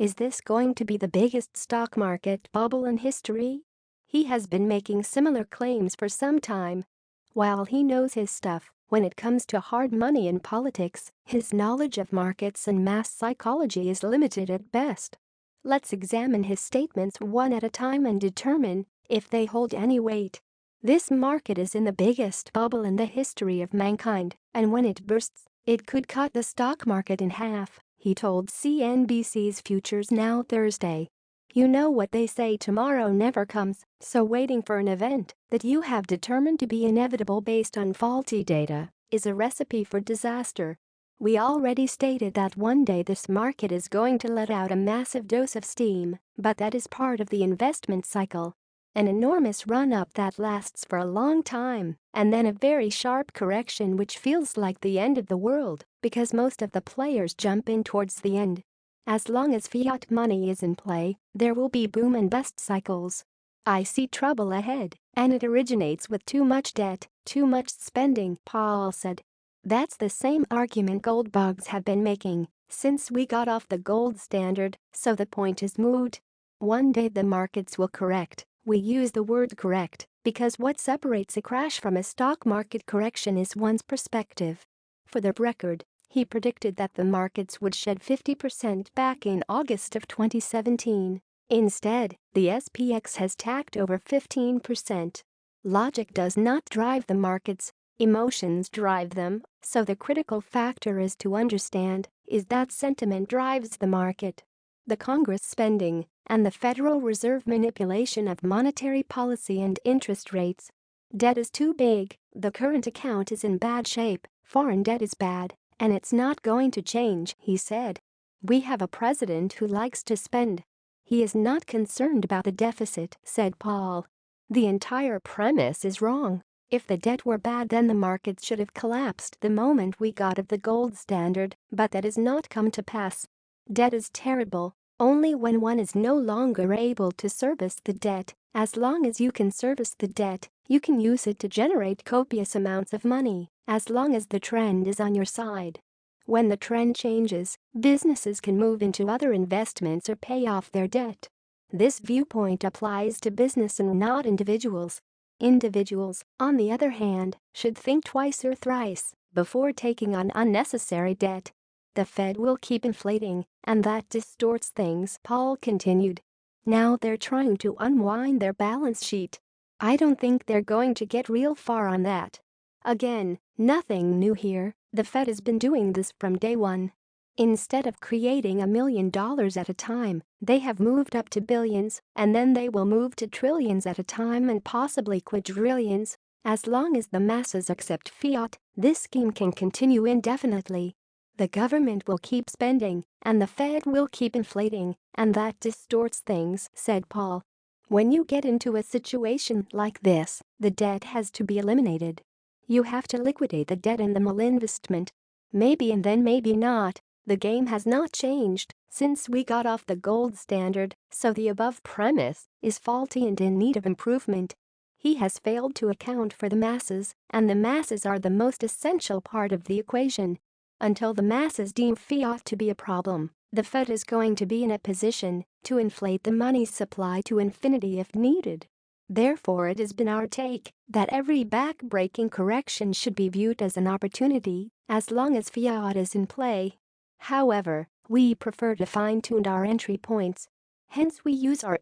Is this going to be the biggest stock market bubble in history? He has been making similar claims for some time. While he knows his stuff, when it comes to hard money and politics, his knowledge of markets and mass psychology is limited at best. Let's examine his statements one at a time and determine if they hold any weight. This market is in the biggest bubble in the history of mankind, and when it bursts, it could cut the stock market in half, he told CNBC's Futures Now Thursday. You know what they say, tomorrow never comes, so waiting for an event that you have determined to be inevitable based on faulty data is a recipe for disaster. We already stated that one day this market is going to let out a massive dose of steam, but that is part of the investment cycle. An enormous run-up that lasts for a long time, and then a very sharp correction which feels like the end of the world because most of the players jump in towards the end. As long as fiat money is in play, there will be boom and bust cycles. I see trouble ahead, and it originates with too much debt, too much spending, Powell said. That's the same argument gold bugs have been making since we got off the gold standard, so the point is moot. One day the markets will correct. We use the word correct because what separates a crash from a stock market correction is one's perspective. For the record, he predicted that the markets would shed 50% back in August of 2017. Instead, the SPX has tacked over 15%. Logic does not drive the markets, emotions drive them, so the critical factor is to understand is that sentiment drives the market. The Congress spending and the Federal Reserve manipulation of monetary policy and interest rates. Debt is too big, the current account is in bad shape, foreign debt is bad, and it's not going to change, he said. We have a president who likes to spend. He is not concerned about the deficit, said Paul. The entire premise is wrong. If the debt were bad, then the markets should have collapsed the moment we got of the gold standard, but that has not come to pass. Debt is terrible only when one is no longer able to service the debt. As long as you can service the debt, you can use it to generate copious amounts of money, as long as the trend is on your side. When the trend changes, businesses can move into other investments or pay off their debt. This viewpoint applies to business and not individuals. Individuals, on the other hand, should think twice or thrice before taking on unnecessary debt. The Fed will keep inflating, and that distorts things, Paul continued. Now they're trying to unwind their balance sheet. I don't think they're going to get real far on that. Again, nothing new here, the Fed has been doing this from day one. Instead of creating $1 million at a time, they have moved up to billions, and then they will move to trillions at a time and possibly quadrillions. As long as the masses accept fiat, this scheme can continue indefinitely. The government will keep spending, and the Fed will keep inflating, and that distorts things, said Paul. When you get into a situation like this, the debt has to be eliminated. You have to liquidate the debt and the malinvestment. Maybe and then maybe not. The game has not changed since we got off the gold standard, so the above premise is faulty and in need of improvement. He has failed to account for the masses, and the masses are the most essential part of the equation. Until the masses deem fiat to be a problem, the Fed is going to be in a position to inflate the money supply to infinity if needed. Therefore, it has been our take that every back-breaking correction should be viewed as an opportunity as long as fiat is in play. However, we prefer to fine-tune our entry points. Hence we use our